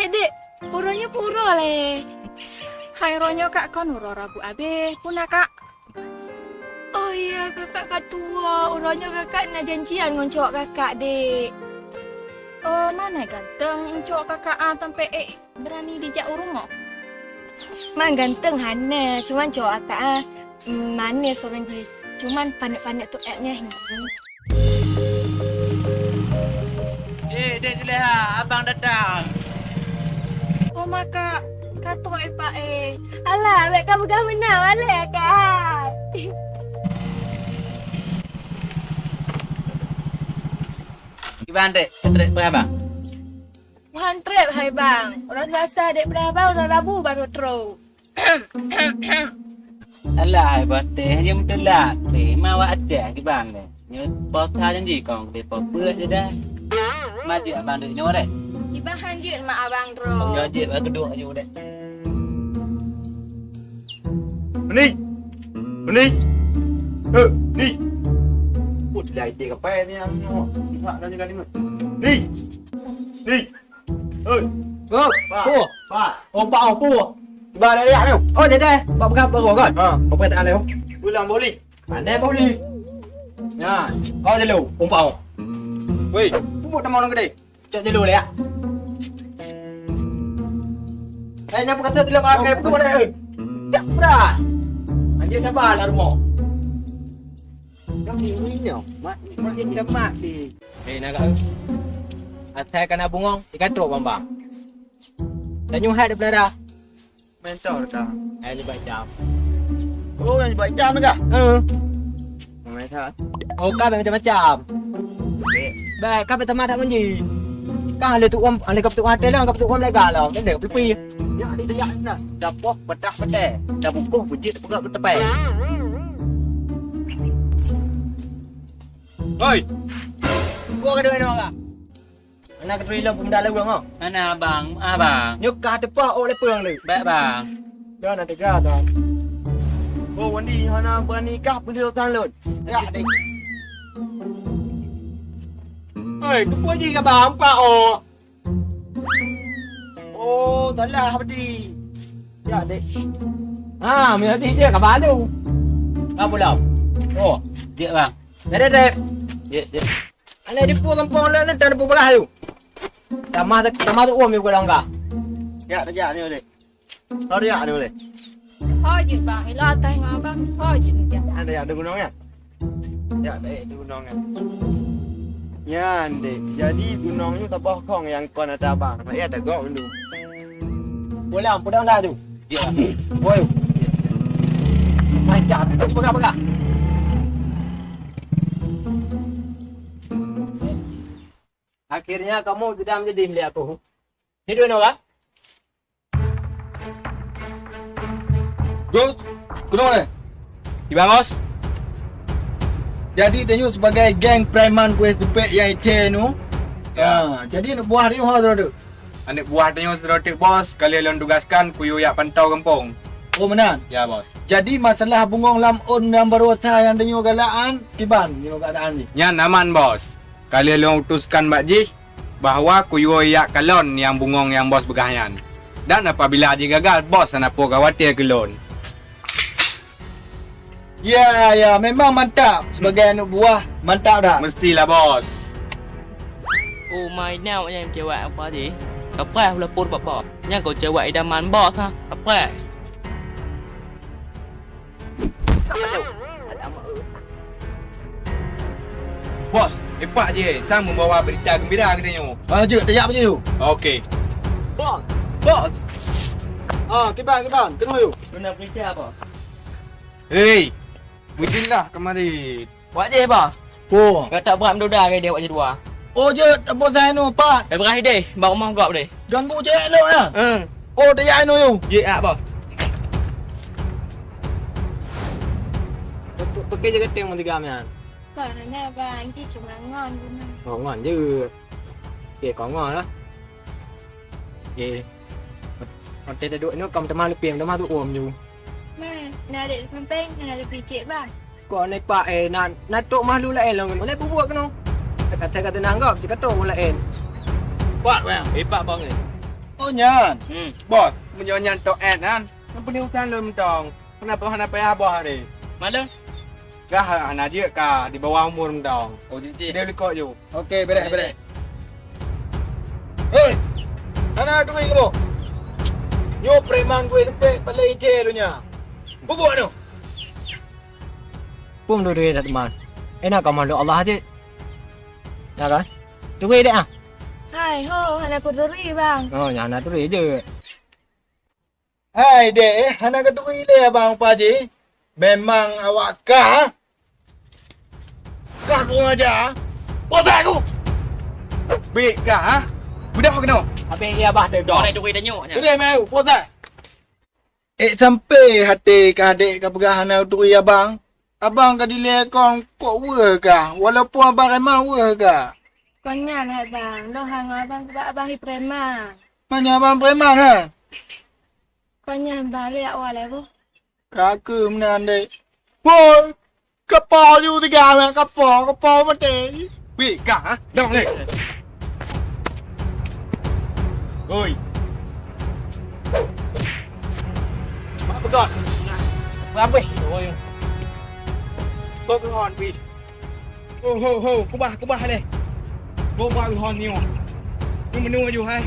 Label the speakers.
Speaker 1: Dek. Puronya puro le. Hai ronyo kak kon uro rabu abe. Puna kak. Oh iya kakak katua. Uronya kakak nak janjian ngon cowok kakak dek. Oh mana ganteng cowok kakak sampai berani dijak urung mo. Man ganteng hana. Cuman cowok kakak manis orang guys. Cuman panik-panik tu eknya ni.
Speaker 2: Dek Juleha, abang datang.
Speaker 1: Oh maka kato pak Alah, mek kamu nak wala kak.
Speaker 2: Iban dek, trek berapa?
Speaker 1: 100 hai bang. Orang biasa dek berapa orang Rabu baru tro.
Speaker 2: Alah, iban teh hanya betul lah. Teh mawa aja ke bang dek. Nyo pota janji kong teh popus je dah. Maju abang dek nyo dek.
Speaker 1: Ibang hanjut mak abang tro.
Speaker 2: Nyo je kedua je dek.
Speaker 3: Ni. Ni. Put lai teh kapai ni yang tengok. Mak dah jaga ni. Ni. Oi.
Speaker 2: Oh,
Speaker 3: Pak. Oh, Pak apa? Tiba dah lihat tu.
Speaker 2: Oh, dah. Pak berapa baru kan?
Speaker 3: Ha, apa tak ada tu? Pulang boleh.
Speaker 2: Pandai boleh.
Speaker 3: Ya, kau jalu, umpau. Wei, pupuk nama orang gede.
Speaker 2: Cak dulu le ya.
Speaker 3: Kayaknya apa kata tidak pakai pupuk dah. Tak berat.
Speaker 2: Anjir sabar lah rumah.
Speaker 3: Kau ni ni, mak ni mak di.
Speaker 2: Nak kat. Atai kana bungong, ikan truk bang. Dan nyuhat dia berdarah.
Speaker 3: Mentor dah.
Speaker 2: Ni baca.
Speaker 3: Oh, yang baik jam dah. Mai tha.
Speaker 2: Oh, kan macam-macam. Baik, kan pertama tak menji. Kan ada tu ada kap tu hotel lah, kap tu lega lah. Kan dia pipi.
Speaker 3: Ya, ni tak nak. Dapok bedah pedai. Dah bukuh bujit pegak bertepai.
Speaker 2: Oi. Gua kedua ni orang. Anak kedua lo pun dah lalu ngah. Mana abang? Nyuk ka depa oleh peang ni. Baik bang.
Speaker 3: Dah nak tegak dah. Oh, Wandi, hana berani kah beli rotan lut. Ya, dik.
Speaker 2: Oi, tu pun je bang, pak oh.
Speaker 3: Oh, dah lah Abdi. Ya, dik.
Speaker 2: Ha, mi hati je kabar tu. Apa pula? Oh, dia bang. Dek. Ya. Ana di pu kampung lah ni tak ada berah tu. Tamah tu om aku langgar.
Speaker 3: Ya, dah ya ni boleh. Kau dia ni boleh.
Speaker 1: Hojit bang, ila tai ngah bang. Hojit ni.
Speaker 3: Ada gunungnya. Ya, ada gunungnya. Ya, dik. Jadi gunungnya tak bokong yang kau nak abang. Ya, ada gok dulu.
Speaker 2: Pulang dah tu. Dia. Woi. Macam tu pegang. Akhirnya kamu sudah menjadi milik aku. Hidup orang?
Speaker 4: Gus, kenapa ni?
Speaker 2: Ibang Os.
Speaker 4: Jadi tanya sebagai geng preman kuih tupet yang ite tu. Ya, jadi nak buah dia tu.
Speaker 3: Anak buah tanya serotik bos. Kalian tugaskan kuyu yak pantau kampung.
Speaker 4: Oh menan.
Speaker 3: Ya, bos.
Speaker 4: Jadi masalah bungong lam on yang baru yang tanya galaan kiban tanya keadaan ni.
Speaker 3: Nyan aman, bos. Kalian utuskan Mbak Ji bahawa kuyu yak kalon yang bungong yang bos begahyan. Dan apabila Haji gagal, bos nak khawatir kelon.
Speaker 4: Ya, memang mantap. Sebagai anak buah, mantap dah.
Speaker 3: Mestilah, bos.
Speaker 5: Oh my now yang cewek apa je? Apa pula pun bapa? Yang kau cewek idaman bos ha? Apa?
Speaker 3: Bos, hebat je. Sang membawa berita gembira katanya.
Speaker 4: Lanjut, tayak macam tu.
Speaker 3: Okey.
Speaker 4: Bos.
Speaker 3: Bos.
Speaker 4: Kiban. Kenapa you?
Speaker 5: Guna berita apa?
Speaker 3: Hei. Beginilah kemari.
Speaker 5: Buat je apa?
Speaker 4: Oh.
Speaker 5: Kau tak berat mendoda ke dia buat je dua?
Speaker 4: Oh je, apa saya nu, Pak?
Speaker 5: Berakhir deh, bawa rumah kau deh.
Speaker 4: Ganggu cek lu ya.
Speaker 5: Hmm.
Speaker 4: Oh, tayak nu you.
Speaker 5: Je apa?
Speaker 2: Pakai je keteng mesti gamnya.
Speaker 1: Karena bang, dia cuma ngon guna.
Speaker 2: Oh, ngon je. Okey, kau ngon lah. Okey. Hotel duduk ni kau teman lebih, teman tu om je.
Speaker 1: Meh, Nak adik pempeng, nak ada picit bang.
Speaker 2: Kau ni pak natuk malu lain lah. Mana buat kena? Kata nanggap, cakap tu lain.
Speaker 4: Buat bang.
Speaker 5: Hebat bang ni.
Speaker 4: Oh nyan.
Speaker 3: Bos, menyonya tok ad kan. Nampu ni utan lu mentong. Kenapa hana payah bos hari?
Speaker 5: Malam.
Speaker 3: Kah hana je kah di bawah umur mentong.
Speaker 5: Oh cik.
Speaker 3: Dia lekok je.
Speaker 4: Okey, beres. Hei. Ana tu kamu. Nyo preman gue tepek balai je lu nya. Bubuk tu.
Speaker 2: Pum duit tak teman. Enak kau malu Allah aja. Ya kan? Duit dek ah.
Speaker 1: Hai ho, anak aku duri bang.
Speaker 2: Oh, yang nak duit je.
Speaker 4: Hai dek, ana kedui le abang Pak Haji. Memang awak kah? Kah kau aja? Bos aku.
Speaker 3: Bik kah ha? Budak kau kena.
Speaker 2: Habis ia bah tu
Speaker 5: Dok
Speaker 2: dok.
Speaker 5: ni duit dah nyok nya.
Speaker 4: Kedai mau, bos tak? Sampai hati ka adik ka pegah ana kedui abang. Abang ka dile kong kok weh kah? Walaupun abang memang weh kah?
Speaker 1: Konyan hai bang. Lo hang abang sebab abang ni preman.
Speaker 4: Mana abang preman ha?
Speaker 1: Konyan bang le awal le bu.
Speaker 4: Kakak menan dek. Boy, kapal you tiga orang kapal mati.
Speaker 3: Bik kah ha? Dong le. Oi. Mak pegot.
Speaker 2: Berapa?
Speaker 3: Oi. Kau ke hon bik. Ho, kubah le. Kau buat hon ni. Ni menua ju hai.